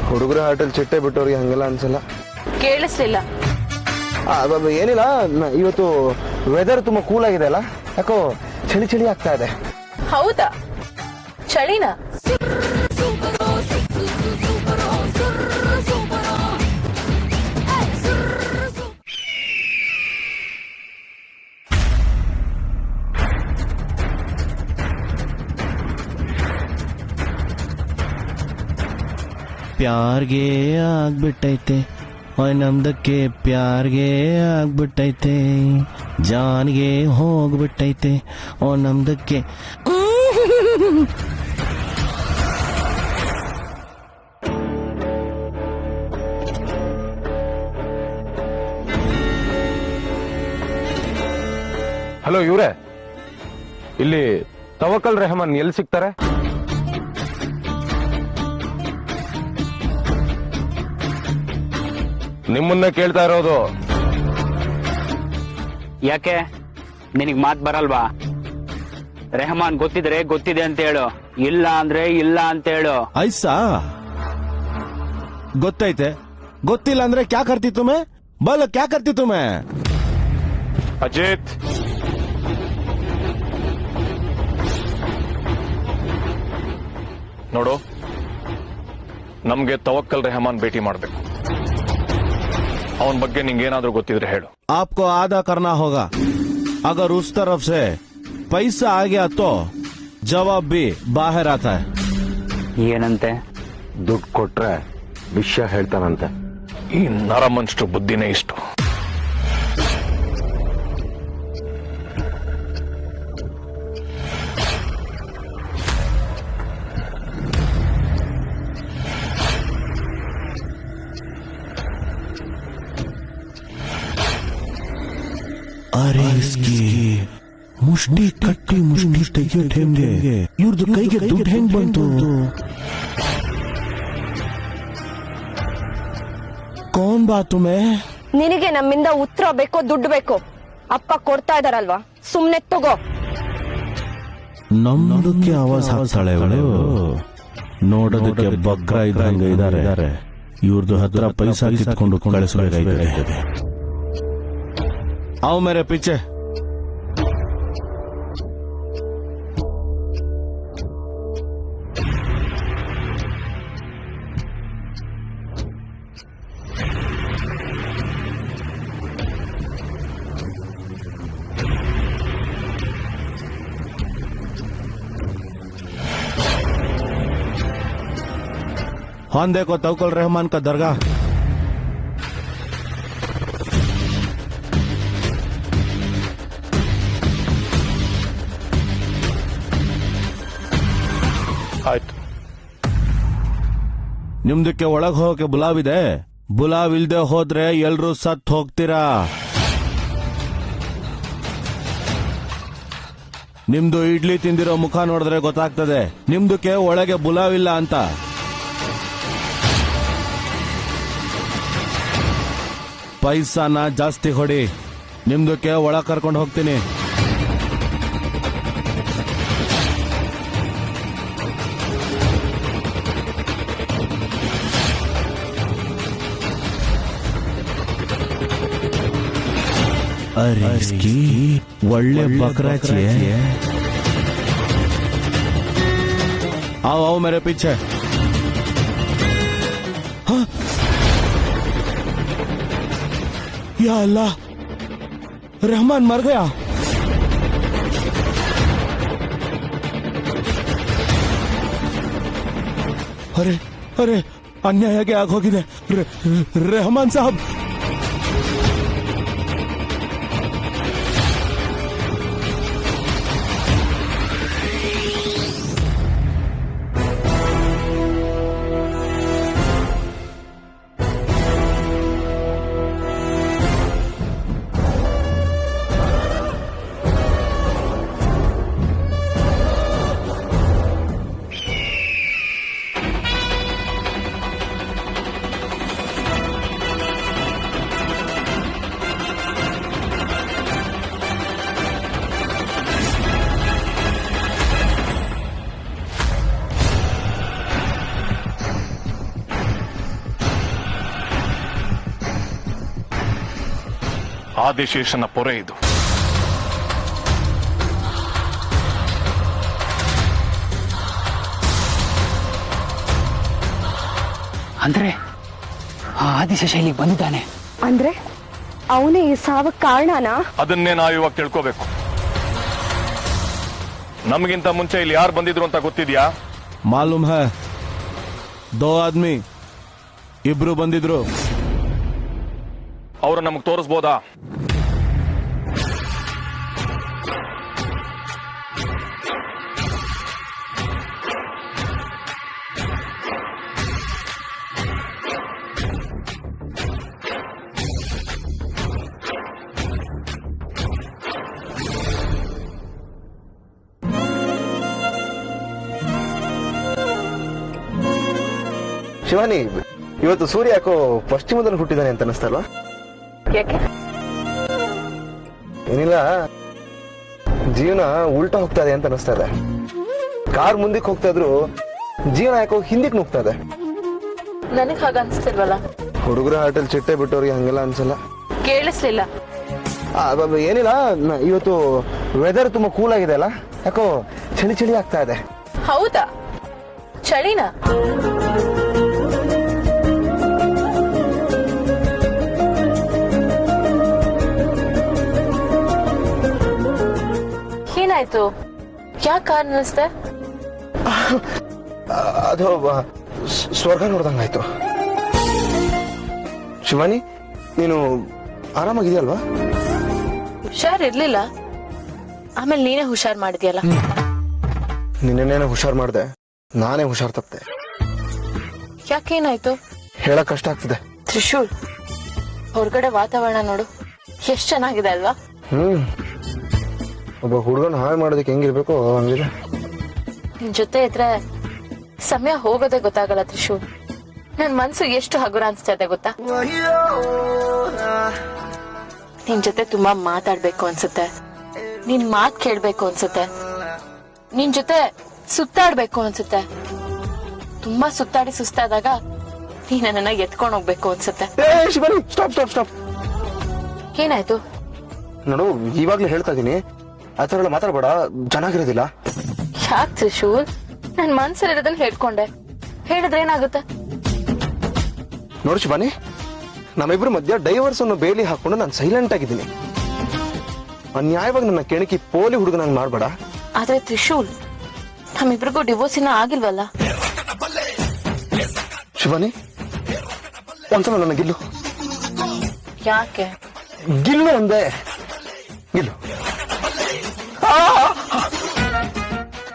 ಹುಡುಗರ ಹಾಟಲ್ಲಿ ಚಿಟ್ಟೆ ಬಿಟ್ಟವ್ರಿಗೆ ಹಂಗೆಲ್ಲ ಅನ್ಸಲ್ಲ. ಕೇಳಿಸ್ಲಿಲ್ಲ. ಏನಿಲ್ಲ, ಇವತ್ತು ವೆದರ್ ತುಂಬಾ ಕೂಲ್ ಆಗಿದೆ ಅಲ್ಲ, ಯಾಕೋ ಚಳಿ ಚಳಿ ಆಗ್ತಾ ಇದೆ. ಹೌದಾ? ಚಳಿನಾ? ಪ್ಯಾರ್ಗೆ ಆಗ್ಬಿಟ್ಟೈತೆ, ನಮ್ದಕ್ಕೆ ಪ್ಯಾರ್ಗೆ ಆಗ್ಬಿಟ್ಟೈತೆ, ಜಾನ್ಗೆ ಹೋಗ್ಬಿಟ್ಟೈತೆ ನಮ್ದಕ್ಕೆ. ಹಲೋ ಇವ್ರೆ, ಇಲ್ಲಿ ತವಕಲ್ ರೆಹಮಾನ್ ಎಲ್ಲಿ ಸಿಗ್ತಾರೆ? ನಿಮ್ಮನ್ನ ಕೇಳ್ತಾ ಇರೋದು. ಯಾಕೆ ನಿನಗ್ ಮಾತ್ ಬರಲ್ವಾ? ರೆಹಮಾನ್ ಗೊತ್ತಿದ್ರೆ ಗೊತ್ತಿದೆ ಅಂತ ಹೇಳು, ಇಲ್ಲ ಅಂದ್ರೆ ಇಲ್ಲ ಅಂತ ಹೇಳು. ಐಸಾ ಗೊತ್ತೈತೆ, ಗೊತ್ತಿಲ್ಲ ಅಂದ್ರೆ ಕ್ಯಾ ಕರ್ತಿ ತುಮೆ? ಬೋಲೋ ಕ್ಯಾ ಕರ್ತಿ ತುಮೆ? ಅಜಿತ್, ನೋಡು, ನಮ್ಗೆ ತವಕ್ಕಲ್ ರೆಹಮಾನ್ ಭೇಟಿ ಮಾಡ್ಬೇಕು. ಅವನ ಬಗ್ಗೆ ನಿಂಗೇನಾದ್ರೂ ಗೊತ್ತಿದ್ರೆ ಹೇಳು. आपको आधा करना होगा, अगर उस तरफ से पैसा आ गया तो जवाब भी बाहर आता है. ಏನಂತೆ? ದುಡ್ಡು ಕೊಟ್ರೆ ವಿಷಯ ಹೇಳ್ತಾನಂತೆ. ಈ ನರಮನುಷ್ಟ್ರ ಬುದ್ಧಿನೇ ಇಷ್ಟು. अरे इसकी मुष्ಟಿ ಕಟ್ಟಿ ಮುಷ್ಟಿ ತೆಗೆಯೋ ಟೈಮ್ಗೆ ಇವ್ರದ್ದು ಕೈಗೆ ದುಡ್ಡು ಹೆಂಗ್ ಬಂತು? ಕೌನ್ ಬಾತು ಮೇ? ನಿನಗೆ ನಮ್ಮಿಂದ ಉತ್ತರ ಬೇಕೋ ದುಡ್ಡು ಬೇಕೋ? ಅಪ್ಪ ಕೊಡ್ತಾ ಇದಾರಲ್ವಾ, ಸುಮ್ನೆ ತಗೋ. ನಮ್ದಕ್ಕೆ ಆವಾಜ್ ಹಾಕ್ತಾಳೆ ಇವಳು. ನೋಡೋದಕ್ಕೆ ಬಗ್ರ ಇದ್ದಂಗೆ ಇದಾರೆ. ಇವ್ರದ್ದು ಹತ್ರ ಪೈಸಾ ಕಿತ್ಕೊಂಡು ಕಳಿಸಬೇಕಾಗಿದೆ. आओ मेरे पीछे. हाँ देखो तवक्कुल रहमान का दरगाह. ಆಯ್ತು, ನಿಮ್ದಕ್ಕೆ ಒಳಗ್ ಹೋಗಕ್ಕೆ ಬುಲಾವಿದೆ. ಬುಲಾವ್ ಇಲ್ದೆ ಹೋದ್ರೆ ಎಲ್ರೂ ಸತ್ ಹೋಗ್ತೀರಾ. ನಿಮ್ದು ಇಡ್ಲಿ ತಿಂದಿರೋ ಮುಖ ನೋಡಿದ್ರೆ ಗೊತ್ತಾಗ್ತದೆ ನಿಮ್ದಕ್ಕೆ ಒಳಗೆ ಬುಲಾವಿಲ್ಲ ಅಂತ. ಪೈಸಾನ ಜಾಸ್ತಿ ಹೊಡಿ, ನಿಮ್ದಕ್ಕೆ ಒಳಗ್ ಕರ್ಕೊಂಡು ಹೋಗ್ತೀನಿ. अरे इसकी ಒಳ್ಳೆ बकराची है. आओ आओ मेरे पीछे. हाँ? या अल्लाह, रहमान मर गया. अरे अरे अन्याय आग ಹೋಗಿದೆ. रहमान साहब, ಆದಿಶೇಷನ ಪೊರೆ ಇದು. ಅಂದ್ರೆ ಆ ಆದಿಶೇಷ ಇಲ್ಲಿಗೆ ಬಂದಿದ್ದಾನೆ. ಅಂದ್ರೆ ಅವನೇ ಈ ಸಾವಕ್ ಕಾರಣನಾ? ಅದನ್ನೇ ನಾವು ಇವಾಗ ತಿಳ್ಕೋಬೇಕು. ನಮಗಿಂತ ಮುಂಚೆ ಇಲ್ಲಿ ಯಾರು ಬಂದಿದ್ರು ಅಂತ ಗೊತ್ತಿದ್ಯಾ? ಮಾಲೂಮ್ ಹೈ, ದೋ ಆದ್ಮಿ, ಇಬ್ರು ಬಂದಿದ್ರು. ಅವರು ನಮಗ್ ತೋರಿಸ್ಬೋದಾ? ಶಿವಾನಿ, ಇವತ್ತು ಸೂರ್ಯ ಯಾಕೋ ಪಶ್ಚಿಮದಲ್ಲಿ ಹುಟ್ಟಿದಾನೆ ಅಂತ ಅನಿಸ್ತಲ್ವಾ? ಯಾಕೆ? ಏನಿಲ್ಲ, ಜೀವನ ಉಲ್ಟಾ ಹೋಗ್ತಾ ಇದೆ ಅಂತ ಅನಿಸ್ತಾ ಇದೆ. ಕಾರ್ ಮುಂದಕ್ಕೆ ಹೋಗ್ತಾ ಇದ್ರು ಜೀವನ ಯಾಕೋ ಹಿಂದಕ್ಕೆ ನುಗ್ತಾ ಇದೆ. ನನಗ್ ಹಾಗ ಅನ್ಸ್ತಿಲ್ವಲ್ಲ. ಹುಡುಗರ ಹಾಟಲ್ ಚಿಟ್ಟೆ ಬಿಟ್ಟವ್ರಿಗೆ ಹಂಗೆಲ್ಲ ಅನ್ಸಲ್ಲ. ಕೇಳಿಸ್ಲಿಲ್ಲ. ಏನಿಲ್ಲ, ಇವತ್ತು ವೆದರ್ ತುಂಬಾ ಕೂಲ್ ಆಗಿದೆ ಅಲ್ಲ, ಯಾಕೋ ಚಳಿ ಚಳಿ ಆಗ್ತಾ ಇದೆ. ಹೌದಾ? ಚಳಿನಾ? ಏನಾಯ್ತು? ಯಾಕೆ ಕಾರ್ ನಿಲ್ಲಿಸ್ದೆ? ಅದು ಸ್ವರ್ಗ ನೋಡ್ದಂಗಾಯ್ತು. ಶಿವಾನಿ, ನೀನು ಆರಾಮಾಗಿದೆಯಲ್ವಾ? ಹುಷಾರ್ ಇರ್ಲಿಲ್ಲ, ಆಮೇಲೆ ನೀನೇ ಹುಷಾರ್ ಮಾಡಿದ್ಯಲ್ಲ. ನಿನ್ನೇನೋ ಹುಷಾರ್ ಮಾಡ್ದೆ, ನಾನೇ ಹುಷಾರ್ ತಪ್ಪದೆ. ಯಾಕೇನಾಯ್ತು? ಹೇಳಕ್ ಕಷ್ಟ ಆಗ್ತದೆ. ತ್ರಿಶೂಲ್, ಹೊರಗಡೆ ವಾತಾವರಣ ನೋಡು, ಎಷ್ಟ್ ಚೆನ್ನಾಗಿದೆ ಅಲ್ವಾ? ಒಬ್ಬ ಹುಡುಗನ ಹಾಳು ಮಾಡೋದಕ್ಕೆ ಹೆಂಗಿರ್ಬೇಕು ಹಂಗಿದೆ. ನಿನ್ ಜೊತೆ ಇದ್ರೆ ಸಮಯ ಹೋಗೋದೇ ಗೊತ್ತಾಗಲ್ಲ ತ್ರಿಶೂಲ್. ನನ್ ಮನ್ಸು ಎಷ್ಟು ಹಗುರ ಅನ್ಸ್ತಾ ಇದೆ ಗೊತ್ತಾ? ನಿನ್ ಜೊತೆ ತುಂಬಾ ಮಾತಾಡ್ಬೇಕು ಅನ್ಸುತ್ತೆ, ನಿನ್ ಮಾತ್ ಕೇಳ್ಬೇಕು ಅನ್ಸುತ್ತೆ, ನಿನ್ ಜೊತೆ ಸುತ್ತಾಡ್ಬೇಕು ಅನ್ಸುತ್ತೆ. ತುಂಬಾ ಸುತ್ತಾಡಿ ಸುಸ್ತಾದಾಗ ನೀನ್ ನನ್ನ ಎತ್ಕೊಂಡ್ ಹೋಗ್ಬೇಕು ಅನ್ಸುತ್ತೆ. Shivani, stop stop stop. ಏನಾಯ್ತು? ನೋಡು, ಇವಾಗ್ಲೇ ಹೇಳ್ತಾ ಇದೀನಿ, ಆ ಥರ ಎಲ್ಲ ಮಾತಾಡ್ಬೇಡ, ಚೆನ್ನಾಗಿರೋದಿಲ್ಲ. ಯಾಕೆ ತ್ರಿಶೂಲ್? ನನ್ ಮನ್ಸಲ್ಲಿರೋದನ್ನ ಹೇಳ್ಕೊಂಡೆ, ಹೇಳಿದ್ರೆ ಏನಾಗುತ್ತೆ? ನೋಡು ಶಿವಾನಿ, ನಮ್ಮಿಬ್ರು ಮಧ್ಯ ಡೈವರ್ಸ್ ಅನ್ನು ಬೇಲಿ ಹಾಕೊಂಡು ನಾನು ಸೈಲೆಂಟ್ ಆಗಿದ್ದೀನಿ. ಅನ್ಯಾಯವಾಗಿ ನನ್ನ ಕೆಣಕಿ ಪೋಲಿ ಹುಡುಗನಂಗ್ ಮಾಡ್ಬೇಡ. ಆದ್ರೆ ತ್ರಿಶೂಲ್, ನಮ್ಮಿಬ್ರಿಗೂ ಡಿವೋರ್ಸ್ ಇನ್ನ ಆಗಿಲ್ವಲ್ಲ? ಶಿವಾನಿ, ಒಂದ್ಸಲ ನನ್ನ ಗಿಲ್ಲು. ಯಾಕೆ? ಗಿಲ್ಲು ಅಂದೆ, ಗಿಲ್ಲು.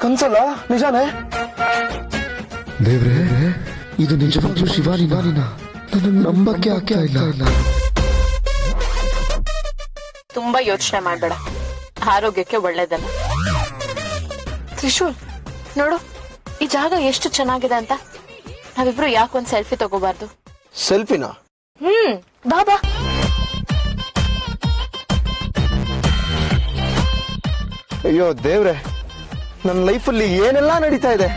ಕನ್ಸಲ್ಲ, ನಿಜಾನೇ? ದೇವ್ರೆ, ಇದು ನಿಜವಾಗ್ಲೂ ಶಿವಾನಿನ? ನನಗೆ ನಂಬಕ್ಕೆ ಆಗ್ತಾ ಇಲ್ಲ. ತುಂಬಾ ಯೋಚನೆ ಮಾಡ್ಬೇಡ, ಆರೋಗ್ಯಕ್ಕೆ ಒಳ್ಳೇದಲ್ಲ. ತ್ರಿಶೂಲ್, ನೋಡು ಈ ಜಾಗ ಎಷ್ಟು ಚೆನ್ನಾಗಿದೆ ಅಂತ. ನಾವಿಬ್ರು ಯಾಕೊಂದ್ ಸೆಲ್ಫಿ ತಗೋಬಾರ್ದು? ಸೆಲ್ಫಿನ? ಬಾಬಾ. ಅಯ್ಯೋ ದೇವ್ರೆ, ನನ್ನ ಲೈಫಲ್ಲಿ ಏನೆಲ್ಲ ನಡೀತಾ ಇದೆ.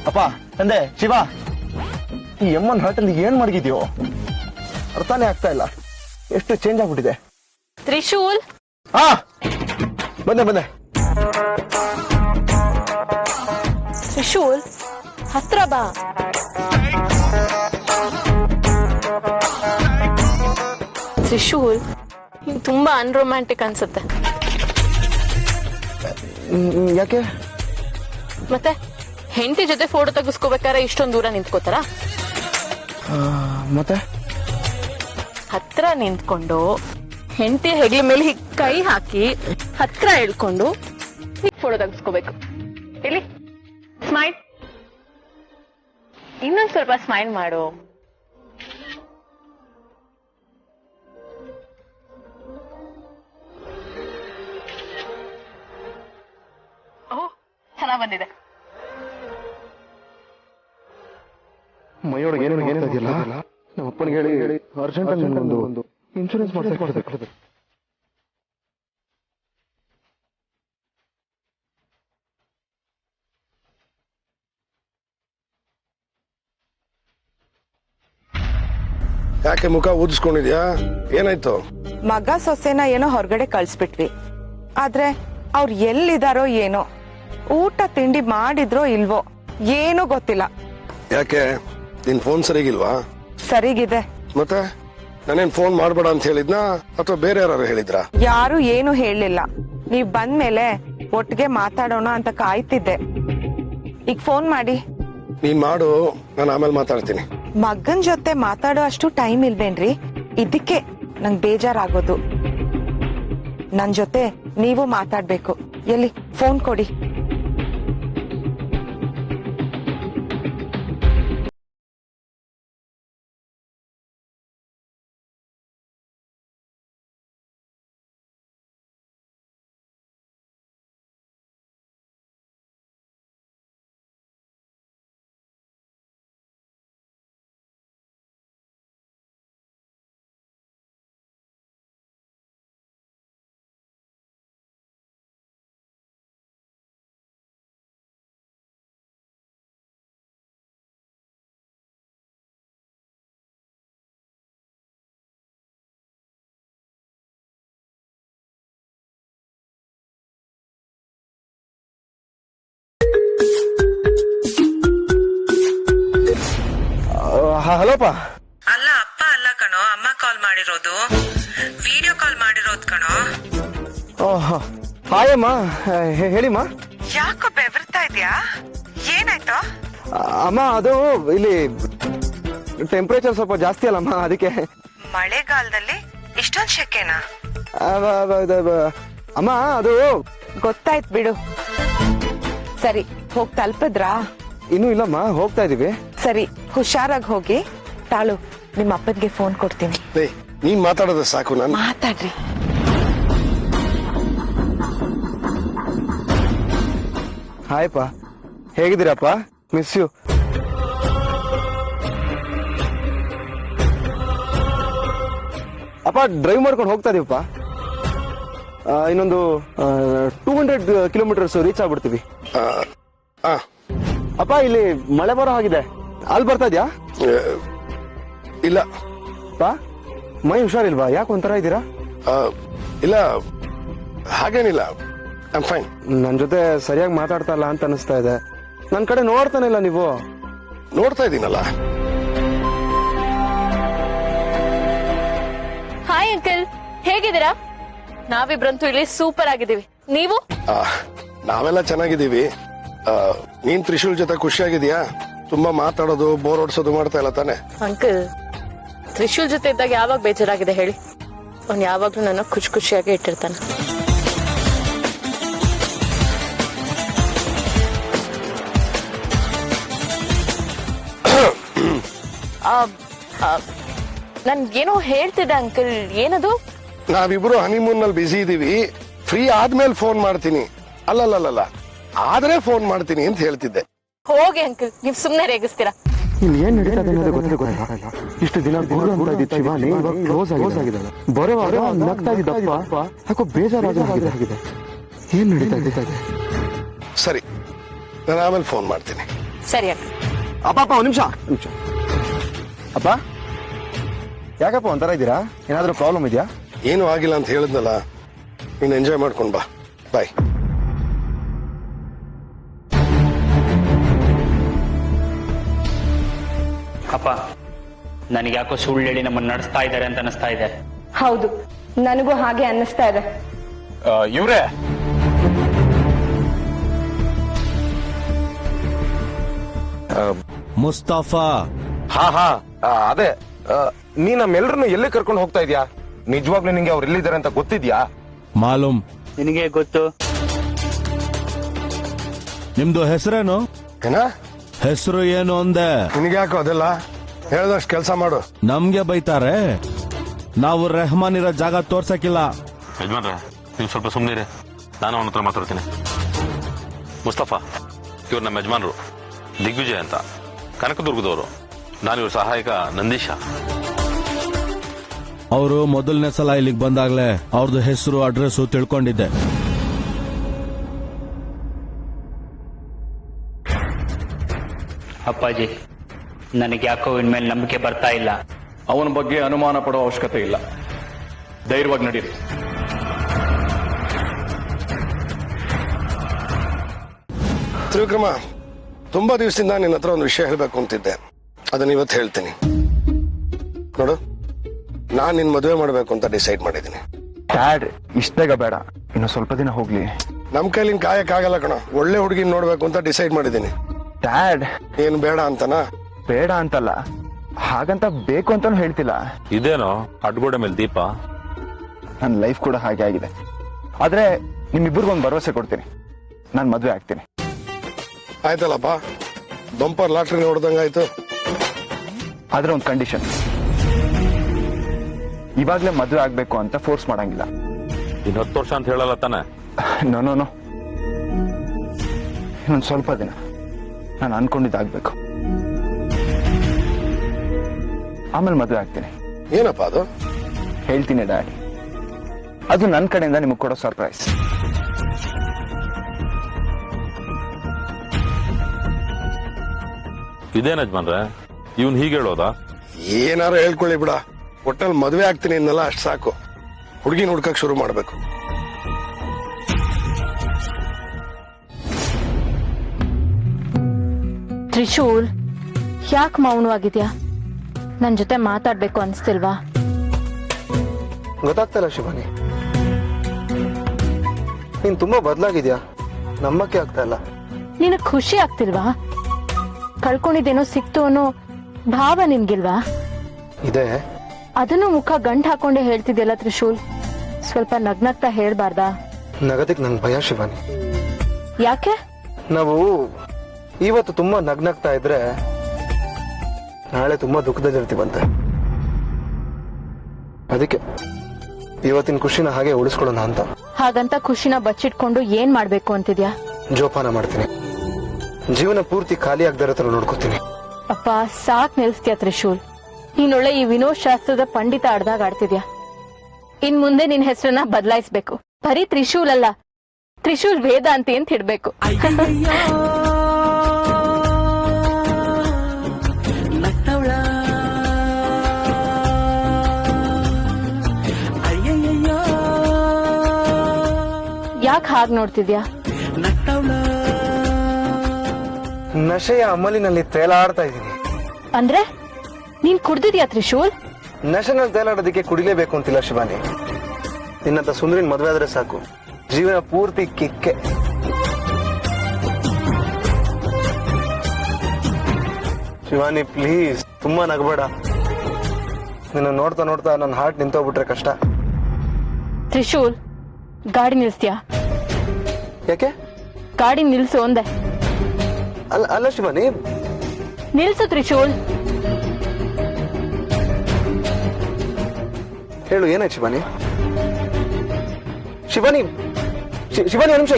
ಅಪ್ಪ, ತಂದೆ, ಶಿವ, ಈ ಎಮ್ಮನ್ ಹಾಟಲ್ಲಿ ಏನ್ ಮಡಗಿದ್ಯೋ ಅರ್ಥನೇ ಆಗ್ತಾ ಇಲ್ಲ. ಎಷ್ಟು ಚೇಂಜ್ ಆಗ್ಬಿಟ್ಟಿದೆ. ತ್ರಿಶೂಲ್, ಬಂದೆ. ತ್ರಿಶೂಲ್, ಹತ್ರ ಬಾ. ತ್ರಿಶೂಲ್, ನೀನ್ ತುಂಬಾ ಅನ್ರೊಮ್ಯಾಂಟಿಕ್ ಅನ್ಸುತ್ತೆ. ಯಾಕೆ? ಮತ್ತೆ ಹೆಂಡತಿ ಜೊತೆ ಫೋಟೋ ತೆಗಿಸ್ಕೋಬೇಕಾದ್ರೆ ಇಷ್ಟೊಂದು ದೂರ ನಿಂತ್ಕೋತಾರ? ಮತ್ತೆ ಹತ್ರ ನಿಂತ್ಕೊಂಡು ಹೆಂಡತಿ ಹೆಗ್ಲ ಮೇಲೆ ಕೈ ಹಾಕಿ ಹತ್ರ ಇಳ್ಕೊಂಡು ಫೋಟೋ ತೆಗಿಸ್ಕೋಬೇಕು. ಇಲ್ಲಿ ಸ್ಮೈಲ್, ಇನ್ನೊಂದ್ ಸ್ವಲ್ಪ ಸ್ಮೈಲ್ ಮಾಡು. ಓಹ್, ಚೆನ್ನಾಗ್ ಬಂದಿದೆ. ಮೈಯೊಳಗೆ ಏನೇನು ಇದೆಯಲ್ಲ, ನಮ್ಮ ಅಪ್ಪನಿಗೆ ಹೇಳಿ ಅರ್ಜೆಂಟ್ ಆಗಿ ಒಂದು ಇನ್ಶೂರೆನ್ಸ್ ಮಾಡ್ಬೇಕು. ಯಾಕೆ ಮುಖ ಊದಿಸ್ಕೊಂಡಿದ್ಯಾ? ಏನಾಯ್ತು? ಮಗ ಸೊಸೆನ ಏನೋ ಹೊರಗಡೆ ಕಳ್ಸ್ಬಿಟ್ವಿ. ಆದ್ರೆ ಅವ್ರು ಎಲ್ಲಿದಾರೋ ಏನೋ, ಊಟ ತಿಂಡಿ ಮಾಡಿದ್ರೋ ಇಲ್ವೋ ಏನೂ ಗೊತ್ತಿಲ್ಲ. ಯಾಕೆ ನಿನ್ ಫೋನ್ ಸರಿಗಿಲ್ವಾ? ಸರಿಗಿದೆ. ಮತ್ತೆ ನಾನೇನ್ ಫೋನ್ ಮಾಡ್ಬೇಡ ಅಂತ ಹೇಳಿದ್ನಾ ಅಥವಾ ಬೇರೆ ಯಾರು ಹೇಳಿದ್ರ? ಯಾರು ಏನು ಹೇಳಲಿಲ್ಲ. ನೀವ್ ಬಂದ್ಮೇಲೆ ಒಟ್ಟಿಗೆ ಮಾತಾಡೋಣ ಅಂತ ಕಾಯ್ತಿದ್ದೆ. ಈಗ ಫೋನ್ ಮಾಡಿ. ನೀನ್ ಮಾಡು, ನಾನು ಆಮೇಲೆ ಮಾತಾಡ್ತೀನಿ. ಮಗನ್ ಜೊತೆ ಮಾತಾಡೋ ಅಷ್ಟು ಟೈಮ್ ಇಲ್ವೇನ್ರಿ? ಇದಕ್ಕೆ ನಂಗ್ ಬೇಜಾರಾಗೋದು. ನನ್ ಜೊತೆ ನೀವು ಮಾತಾಡ್ಬೇಕು. ಎಲ್ಲಿ ಫೋನ್ ಕೊಡಿ. ಹಲೋಪ್ಪ. ಅಲ್ಲ ಅಪ್ಪ ಅಲ್ಲ ಕಣೋ, ಅಮ್ಮ ಕಾಲ್ ಮಾಡಿರೋದು. ವಿಡಿಯೋ ಕಾಲ್ ಮಾಡಿರೋದು ಕಣೋ. ಹಾಯ್ ಅಮ್ಮ, ಹೇಳಿಮ್ಮ. ಯಾಕೋ ಬೆವರ್ತಾ ಇದ್ಯಾ? ಏನಾಯ್ತು? ಅಮ್ಮ ಅದು ಇಲ್ಲಿ ಟೆಂಪರೇಚರ್ ಸ್ವಲ್ಪ ಜಾಸ್ತಿ ಅಲ್ಲಮ್ಮ, ಅದಕ್ಕೆ. ಮಳೆಗಾಲದಲ್ಲಿ ಇಷ್ಟೊಂದು ಶೆಕೆನಾ? ಅಮ್ಮ ಅದು ಗೊತ್ತಾಯ್ತು ಬಿಡು. ಸರಿ, ಹೋಗ್ ತಲುಪಿದ್ರಾ? ಇನ್ನೂ ಇಲ್ಲಮ್ಮ, ಹೋಗ್ತಾ ಇದೀವಿ. ಸರಿ, ಹುಷಾರಾಗಿ ಹೋಗಿ. ತಾಳು, ನಿಮ್ಮ ಅಪ್ಪನಿಗೆ ಫೋನ್ ಕೊಡ್ತೀನಿ. ನೀನ್ ಮಾತಾಡೋದು ಸಾಕು, ನಾನು ಮಾತಾಡ್ರಿ. ಹಾಯ್ಪ, ಹೇಗಿದ್ದೀರಪ್ಪ? Miss you. ಅಪ್ಪ ಡ್ರೈವ್ ಮಾಡ್ಕೊಂಡು ಹೋಗ್ತಾ ಇದೀವಪ್ಪ. ಇನ್ನೊಂದು 200 ಕಿಲೋಮೀಟರ್ಸ್ ರೀಚ್ ಆಗ್ಬಿಡ್ತೀವಿ. ಅಪ್ಪ ಇಲ್ಲಿ ಮಳೆ ಬರೋ ಹಾಗಿದೆ, ಅಲ್ಲಿ ಬರ್ತಾ ಇದ್ಯಾ? ಇಲ್ಲ. ಮೈ ಹುಷಾರಿಲ್ವಾ? ಯಾಕೆ ಒಂಥರ ಇದ್ದೀರಾ? ಇಲ್ಲ, ಹಾಗೇನಿಲ್ಲ, ಐ ಫೈನ್. ನನ್ ಜೊತೆ ಸರಿಯಾಗಿ ಮಾತಾಡ್ತಾ ಇಲ್ಲ ಅಂತ ಅನಿಸ್ತಾ ಇದೆ. ನನ್ ಕಡೆ ನೋಡ್ತಾನೆ ಇಲ್ಲ ನೀವು. ನೋಡ್ತಾ ಇದ್ದೀನಲ್ಲ. ಹಾಯ್ ಅಂಕಲ್, ಹೇಗಿದ್ದೀರಾ? ನಾವಿಬ್ರಂತೂ ಇಲ್ಲಿ ಸೂಪರ್ ಆಗಿದ್ದೀವಿ. ನೀವು? ನಾವೆಲ್ಲ ಚೆನ್ನಾಗಿದ್ದೀವಿ. ನೀನ್ ತ್ರಿಶೂಲ್ ಜೊತೆ ಖುಷಿಯಾಗಿದ್ಯಾ? ತುಂಬಾ ಮಾತಾಡೋದು, ಬೋರ್ ಓಡಿಸೋದು ಮಾಡ್ತಾ ಇಲ್ಲ ತಾನೆ? ಅಂಕಲ್, ತ್ರಿಶೂಲ್ ಜೊತೆ ಇದ್ದಾಗ ಯಾವಾಗ ಬೇಜಾರಾಗಿದೆ ಹೇಳಿ? ಅವ್ನು ಯಾವಾಗ್ಲೂ ನನ್ನ ಖುಷಿಯಾಗಿ ಇಟ್ಟಿರ್ತಾನೆ. ನನ್ಗೇನೋ ಹೇಳ್ತಿದ್ದೆ ಅಂಕಲ್, ಏನದು? ನಾವಿಬ್ರು ಹನಿಮೂನ್ ನಲ್ಲಿ ಬಿಸಿ ಇದೀವಿ, ಫ್ರೀ ಆದ್ಮೇಲೆ ಫೋನ್ ಮಾಡ್ತೀನಿ. ಅಲ್ಲಲ್ಲ, ಆದ್ರೆ ಫೋನ್ ಮಾಡ್ತೀನಿ ಅಂತ ಹೇಳ್ತಿದ್ದೆ. ಹೋಗಿ ಅಂಕಲ್, ನೀವ್ ಸುಮ್ನೆ ರೇಗಿಸ್ತೀರಾ. ಇಲ್ಲಿ ಏನ್ ನಡೀತಾ ಇದೆ ಅನ್ನೋದು ಗೊತ್ತಿಲ್ಲ. ಇಷ್ಟು ದಿನ ಗುರು ಅಂತ ಇದ್ದ ಶಿವಾನಿ ಕ್ಲೋಸ್ ಆಗಿದ್ದಾಳೆ. ಬರೋವಾಗ ನಗ್ತಾ ಇದ್ದಪ್ಪ ಯಾಕೋ ಬೇಜಾರಾಗಿದೆ. ಏನ್ ನಡೀತಾ ಇದೆ? ಸರಿ, ನಾನು ಆಮೇಲೆ ಫೋನ್ ಮಾಡ್ತೀನಿ. ಸರಿ ಅಂಕಲ್. ಅಪ್ಪ ಒಂದ್ ನಿಮಿಷ. ಅಪ್ಪ ಯಾಕಪ್ಪ ಒಂಥರ ಇದ್ದೀರಾ? ಏನಾದ್ರೂ ಪ್ರಾಬ್ಲಮ್ ಇದೆಯಾ? ಏನು ಆಗಿಲ್ಲ ಅಂತ ಹೇಳಿದ್ನಲ್ಲ, ನೀನ್ ಎಂಜಾಯ್ ಮಾಡ್ಕೊಂಡ್ ಬಾ. ಬಾಯ್. ಅಪ್ಪ, ನನಗೆ ಯಾಕೋ ಸುಳ್ಳು ಹೇಳಿ ನಮ್ಮನ್ನ ನಡೆಸ್ತಾ ಇದ್ದಾರೆ ಅಂತ ಅನಿಸ್ತಾ ಇದೆ. ಹೌದು, ನನಗೂ ಹಾಗೆ ಅನ್ನಿಸ್ತಾ ಇದೆ. ಇವ್ರೆ ಮುಸ್ತಫಾ. ಹಾ ಅದೇ, ನೀ ನಮ್ಮೆಲ್ರನ್ನು ಎಲ್ಲಿ ಕರ್ಕೊಂಡು ಹೋಗ್ತಾ ಇದ್ಯಾ? ನಿಜವಾಗ್ಲೂ ನಿಂಗೆ ಅವ್ರು ಎಲ್ಲಿದ್ದಾರೆ ಅಂತ ಗೊತ್ತಿದ್ಯಾ? ಮಾಲೂಮ್. ನಿನಗೆ ಗೊತ್ತು? ನಿಮ್ದು ಹೆಸರೇನು? ಏನ ಹೆಸರು ಏನು ಅಂದೆ? ನಿನಗೆ ಯಾಕೋ ಅದೆಲ್ಲ? ಹೇಳ್ದಷ್ಟು ಕೆಲಸ ಮಾಡು. ನಮ್ಗೆ ಬೈತಾರೆ. ನಾವು ರೆಹಮಾನ್ ಇರೋ ಜಾಗ ತೋರ್ಸಕ್ಕಿಲ್ಲ. ಯಜಮಾನ್ರೆ, ನೀವು ಸ್ವಲ್ಪ ಸುಮ್ಮನಿರಿ, ನಾನು ಅವನ ಹತ್ರ ಮಾತಾಡ್ತೀನಿ. ಮುಸ್ತಫಾ, ಇವ್ರು ನಮ್ಮ ಯಜಮಾನ್ರು ದಿಗ್ವಿಜಯ್ ಅಂತ, ಕನಕದುರ್ಗದವರು. ನಾನು ಇವ್ರ ಸಹಾಯಕ ನಂದೀಶ. ಅವರು ಮೊದಲನೇ ಸಲ ಇಲ್ಲಿಗೆ ಬಂದಾಗ್ಲೇ ಅವ್ರದ್ದು ಹೆಸರು ಅಡ್ರೆಸ್ ತಿಳ್ಕೊಂಡಿದ್ದೆ. ಅಪ್ಪಾಜಿ, ನನಗೆ ಯಾಕೋ ಇನ್ಮೇಲೆ ನಂಬಿಕೆ ಬರ್ತಾ ಇಲ್ಲ. ಅವನ ಬಗ್ಗೆ ಅನುಮಾನ ಪಡೋ ಅವಶ್ಯಕತೆ ಇಲ್ಲ. ಧೈರ್ಯವಾಗಿ ನಡೀರಿ. ತ್ರಿವಿಕ್ರಮ, ತುಂಬಾ ದಿವಸದಿಂದ ನಿನ್ನ ಹತ್ರ ಒಂದು ವಿಷಯ ಹೇಳ್ಬೇಕು ಅಂತಿದ್ದೆ. ಅದನ್ನ ಇವತ್ತು ಹೇಳ್ತೀನಿ. ನೋಡು, ನಾನ್ ನಿನ್ ಮದುವೆ ಮಾಡ್ಬೇಕು ಅಂತ ಡಿಸೈಡ್ ಮಾಡಿದ್ದೀನಿ. ಡ್ಯಾಡ್, ಇಷ್ಟ ಬೇಗ ಬೇಡ, ಇನ್ನು ಸ್ವಲ್ಪ ದಿನ ಹೋಗ್ಲಿ. ನಮ್ ಕೈಲಿ ಕಾಯಕ್ಕಾಗಲ್ಲ ಕಣ. ಒಳ್ಳೆ ಹುಡುಗಿನ ನೋಡ್ಬೇಕು ಅಂತ ಡಿಸೈಡ್ ಮಾಡಿದ್ದೀನಿ. ಡ್ಯಾಡ್, ಏನ್ ಬೇಡ ಅಂತನಾ? ಬೇಡ ಅಂತಲ್ಲ, ಹಾಗಂತ ಬೇಕು ಅಂತಾನು ಹೇಳ್ತಿಲ್ಲ. ಇದೇನೋ ಅಡ್ಗೋಡೆ ಮೇಲೆ ದೀಪ. ನನ್ನ ಲೈಫ್ ಕೂಡ ಹಾಗೆ ಆಗಿದೆ. ಆದ್ರೆ ನಿಮ್ಮಿಬ್ಬರಿಗೊಂದು ಭರವಸೆ ಕೊಡ್ತೀನಿ, ನಾನು ಮದುವೆ ಆಗ್ತೀನಿ. ಆಯ್ತಲ್ಲಪ್ಪ, ಬಂಪರ್ ಲಾಟ್ರಿ ನೋಡ್ದಂಗಾಯ್ತು. ಆದ್ರೆ ಒಂದು ಕಂಡೀಷನ್, ಇವಾಗ್ಲೇ ಮದುವೆ ಆಗ್ಬೇಕು ಅಂತ ಫೋರ್ಸ್ ಮಾಡಂಗಿಲ್ಲ. ಇನ್ 10 ವರ್ಷ ಅಂತ ಹೇಳಲ್ಲ ತಾನೆ? ನೋ, ಇನ್ನೊಂದು ಸ್ವಲ್ಪ ದಿನ ನಾನು ಅನ್ಕೊಂಡಿದ್ದಾಗ್ಬೇಕು, ಆಮೇಲೆ ಮದುವೆ ಆಗ್ತೀನಿ. ಏನಪ್ಪ ಅದು? ಹೇಳ್ತೀನಿ ಡ್ಯಾಡಿ, ಅದು ನನ್ನ ಕಡೆಯಿಂದ ನಿಮಗೆ ಕೊಡೋ ಸರ್ಪ್ರೈಸ್. ಇದೇನ್ ಯಜಮಾನ್ರೆ, ಇವನ್ ಹೀಗೆ ಹೇಳೋದಾ? ಏನಾರು ಹೇಳ್ಕೊಳ್ಳಿ ಬಿಡ, ಒಟ್ಟಲ್ಲಿ ಮದುವೆ ಆಗ್ತೀನಿ ಅನ್ನಲ್ಲ, ಅಷ್ಟು ಸಾಕು. ಹುಡುಗಿನ ಹುಡ್ಕಕ್ ಶುರು ಮಾಡ್ಬೇಕು. ತ್ರಿಶೂಲ್, ಯಾಕೆ ಮೌನವಾಗಿದ್ಯಾ? ನನ್ ಜೊತೆ ಮಾತಾಡ್ಬೇಕು ಅನ್ಸ್ತಿಲ್ವಾ? ಗೊತ್ತಾಗ್ತಲ್ಲ ಶಿವಾನಿ, ನೀನ್ ತುಂಬಾ ಬದಲಾಗಿದ್ಯಾ, ನಂಬಕ್ಕೆ ಆಗ್ತಾ ಇಲ್ಲ. ನಿನಗ್ ಖುಷಿ ಆಗ್ತಿಲ್ವಾ? ಕಳ್ಕೊಂಡಿದ್ದೇನೋ ಸಿಕ್ತು ಅನ್ನೋ ಭಾವ ನಿನ್ಗಿಲ್ವಾ? ಇದೆ. ಅದನ್ನು ಮುಖ ಗಂಟ್ ಹಾಕೊಂಡೆ ಹೇಳ್ತಿದ್ಯಲ್ಲ ತ್ರಿಶೂಲ್, ಸ್ವಲ್ಪ ನಗ್ನಗ್ತಾ ಹೇಳ್ಬಾರ್ದಾ? ನಗದಕ್ಕೆ ನಂಗೆ ಭಯ ಶಿವಾನಿ. ಯಾಕೆ? ನಾವು ಇವತ್ತು ತುಂಬಾ ನಗ್ನಗ್ತಾ ಇದ್ರೆ ನಾಳೆ ತುಂಬಾ ದುಃಖದಲ್ಲಿರ್ತೀವಂತೆ. ಅದಕ್ಕೆ ಇವತ್ತಿನ ಖುಷಿನ ಹಾಗೆ ಉಳಿಸ್ಕೊಳ್ಳೋಣ ಅಂತ. ಹಾಗಂತ ಖುಷಿನ ಬಚ್ಚಿಟ್ಕೊಂಡು ಏನ್ ಮಾಡ್ಬೇಕು ಅಂತಿದ್ಯಾ? ಜೋಪಾನ ಮಾಡ್ತೀನಿ, ಜೀವನ ಪೂರ್ತಿ ಖಾಲಿ ಆಗದ ತರ ನೋಡ್ಕೋತೀನಿ. ಅಪ್ಪ, ಸಾಕ್ ನಿಲ್ಸ್ತೀಯ ತ್ರಿಶೂಲ್. ನೀನೊಳ್ಳೆ ಈ ವಿನೋದ್ ಶಾಸ್ತ್ರದ ಪಂಡಿತ ಆಡ್ದಾಗ ಆಡ್ತಿದ್ಯಾ. ಇನ್ ಮುಂದೆ ನಿನ್ ಹೆಸರನ್ನ ಬದಲಾಯಿಸ್ಬೇಕು. ಬರೀ ತ್ರಿಶೂಲ್ ಅಲ್ಲ, ತ್ರಿಶೂಲ್ ವೇದಾಂತಿ ಅಂತ ಇಡ್ಬೇಕು. ಯಾಕೆ ಹಾಗೆ ನೋಡ್ತಿದ್ಯಾ? ನಶೆಯ ಅಮಲಿನಲ್ಲಿ ತೇಲಾಡ್ತಾ ಇದ್ದೀನಿ. ಅಂದ್ರೆ ನೀನ್ ಕುಡ್ದಿದ್ಯಾ ತ್ರಿಶೂಲ್? ನಶೆನಲ್ಲಿ ತೇಲಾಡೋದಕ್ಕೆ ಕುಡಿಲೇಬೇಕು ಅಂತಿಲ್ಲ ಶಿವಾನಿ. ನಿನ್ನಂತ ಸುಂದರಿನ್ ಮದುವೆ ಆದ್ರೆ ಸಾಕು, ಜೀವನ ಪೂರ್ತಿ ಕಿಕ್ಕೆ. ಶಿವಾನಿ ಪ್ಲೀಸ್, ತುಂಬಾ ನಗಬೇಡ. ನಿನ್ನ ನೋಡ್ತಾ ನೋಡ್ತಾ ನನ್ನ ಹಾರ್ಟ್ ನಿಂತೋಗ್ಬಿಟ್ರೆ ಕಷ್ಟ. ತ್ರಿಶೂಲ್, ಗಾಡಿ ನಿಲ್ಸ್ತೀಯಾ? ಯಾಕೆ? ಗಾಡಿ ನಿಲ್ಸು ಅಂದೆ. ಅಲ್ಲ ಶಿವಾನಿ, ನಿಲ್ಸು ತ್ರಿಶೂಲ್. ಹೇಳು, ಏನಾಯ್ತು ಶಿವಾನಿ? ಶಿವಾನಿ, ಶಿವಾನಿ ಒಂದು ನಿಮಿಷ.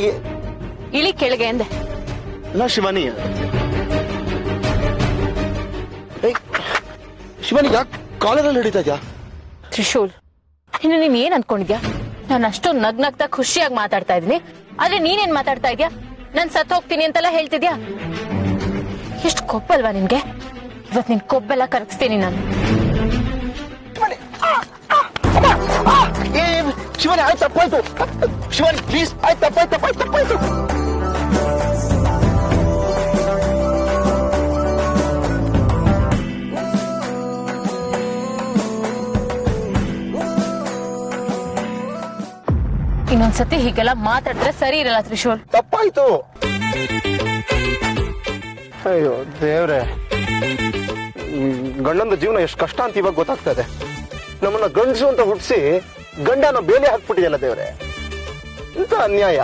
ಇಳಿ ಕೆಳಗೆ ಅಂದೆ. ಅಲ್ಲ ಶಿವಾನಿ, ಶಿವಾನಿ ಯಾಕೆ ಕಾಲೇಜಲ್ಲಿ ಹಿಡಿತಾ ಇದ್ಯಾ? ತ್ರಿಶೂಲ್, ಇನ್ನು ನೀನ್ ಏನ್ ಅನ್ಕೊಂಡಿದ್ಯಾ? ನಾನು ಅಷ್ಟೊಂದು ನಗ್ನಗ್ತಾ ಖುಷಿಯಾಗಿ ಮಾತಾಡ್ತಾ ಇದ್ದೀನಿ, ಆದ್ರೆ ನೀನೇನ್ ಮಾತಾಡ್ತಾ ಇದ್ಯಾ? ನಾನ್ ಸತ್ ಹೋಗ್ತೀನಿ ಅಂತೆಲ್ಲ ಹೇಳ್ತಿದ್ಯಾ? ಎಷ್ಟು ಕೊಬ್ಬಲ್ವಾ ನಿನ್ಗೆ? ಇವತ್ ನಿನ್ ಕೊಬ್ಬೆಲ್ಲ ಕರಗಿಸ್ತೀನಿ ನಾನು. ಶಿವಾನಿ, ಆಯ್ತು ತಪ್ಪಾಯ್ತು. ಶಿವಾನಿ ಪ್ಲೀಸ್, ಆಯ್ತು ತಪ್ಪಾಯ್ತು. ಇನ್ನೊಂದ್ಸತಿ ಹೀಗೆಲ್ಲ ಮಾತಾಡಿದ್ರೆ ಸರಿ ಇರಲ್ಲ ತ್ರಿಶೂಲ್. ತಪ್ಪಾಯ್ತು. ಅಯ್ಯೋ ದೇವ್ರೆ, ಗಂಡಂದ ಜೀವನ ಎಷ್ಟು ಕಷ್ಟ ಅಂತ ಇವಾಗ ಗೊತ್ತಾಗ್ತಾ ಇದೆ. ನಮ್ಮನ್ನ ಗಂಡಸು ಅಂತ ಹುಟ್ಟಿಸಿ ಗಂಡನ ಬೇಲೆ ಹಾಕ್ಬಿಟ್ಟಿದೆಯಲ್ಲ ದೇವ್ರೆ, ಇಂಥ ಅನ್ಯಾಯ.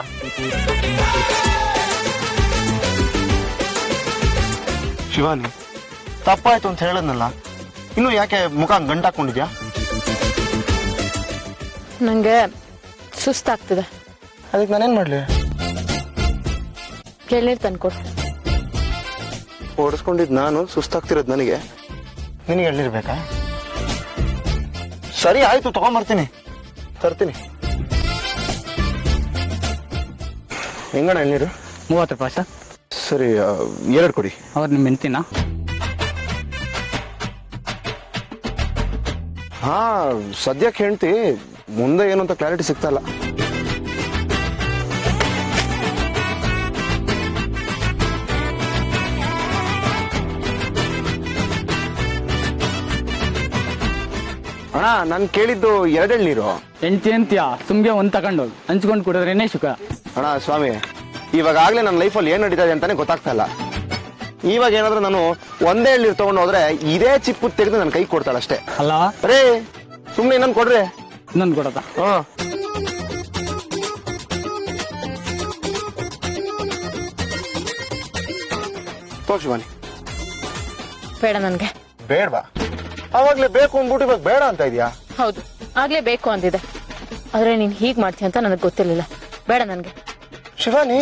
ಶಿವಾನಿ, ತಪ್ಪಾಯ್ತು ಅಂತ ಹೇಳದ್ನಲ್ಲ, ಇನ್ನು ಯಾಕೆ ಮುಖ ಗಂಟಾಕೊಂಡಿದ್ಯಾ? ನಂಗೆ ಸುಸ್ತಾಗ್ತದೆ. ಅದಕ್ಕೆ ನಾನೇನ್ ಮಾಡ್ಲಿ? ಎಳ್ನೀರ್ ತಂದ್ಕೊಡು. ಓಡಿಸ್ಕೊಂಡಿದ್ ನಾನು, ಸುಸ್ತಾಗ್ತಿರೋದ್ ನನಗೆ, ನಿನಗೆ ಎಳ್ಳಿರ್ಬೇಕಾ? ಸರಿ ಆಯ್ತು, ತಗೊಂಬರ್ತೀನಿ, ತರ್ತೀನಿ. ಹೆಂಗಣ ಎಳ್ನೀರು? 30 ರೂಪಾಯಿ ಸರ್. ಸರಿ, 2 ಕೊಡಿ. ಅವ್ರು ನಿಮ್ಮ ಹೆಂಡ್ತಿನಾ? ಹಾ, ಸದ್ಯಕ್ಕೆ ಹೆಂಡ್ತಿ, ಮುಂದೆ ಏನು ಅಂತ ಕ್ಲಾರಿಟಿ ಸಿಗ್ತಾ ಇಲ್ಲ. ಅಣ್ಣ ನಾನು ಕೇಳಿದ್ದು 2 ಎಳ್ನೀರು. ಎಂಟಿ ಅಂತ್ಯ ಸುಮ್ಗೆ ಒಂದ್ ತಗೊಂಡು ಹಂಚ್ಕೊಂಡು ಕುಡಿದ್ರೇನೆ ಸುಖ. ಅಣ್ಣ ಸ್ವಾಮಿ, ಇವಾಗಲೇ ನನ್ನ ಲೈಫಲ್ಲಿ ಏನ್ ನಡೀತಾ ಇದೆ ಅಂತಾನೆ ಗೊತ್ತಾಗ್ತಾ ಇಲ್ಲ. ಇವಾಗ ಏನಾದ್ರೂ ನಾನು ಒಂದೇ ಎಳ್ನೀರು ತಗೊಂಡು ಹೋದ್ರೆ ಇದೇ ಚಿಪ್ಪು ತೆಗೆದು ನನ್ನ ಕೈ ಕೊಡ್ತಾಳೆ ಅಷ್ಟೇ. ಅಲ್ಲ ರೇ ಸುಮ್ನೆ ಇನ್ನೊಂದು ಕೊಡ್ರಿ. ಇನ್ನೊಂದು ಕೊಡದ. ಹಾ ಶಿವಾನಿ. ಬೇಡ ನನ್ಗೆ. ಬೇಡವಾ? ಅವಾಗ್ಲೇ ಬೇಕು ಅಂದ್ಬಿಟ್ಟು ಇವಾಗ ಬೇಡ ಅಂತ ಇದೆಯಾ? ಹೌದು, ಆಗ್ಲೇ ಬೇಕು ಅಂದಿದೆ. ಆದ್ರೆ ನೀನ್ ಹೀಗ್ ಮಾಡ್ತೀಯ ಅಂತ ನನಗೆ ಗೊತ್ತಿರ್ಲಿಲ್ಲ. ಬೇಡ ನನ್ಗೆ. ಶಿವಾನಿ.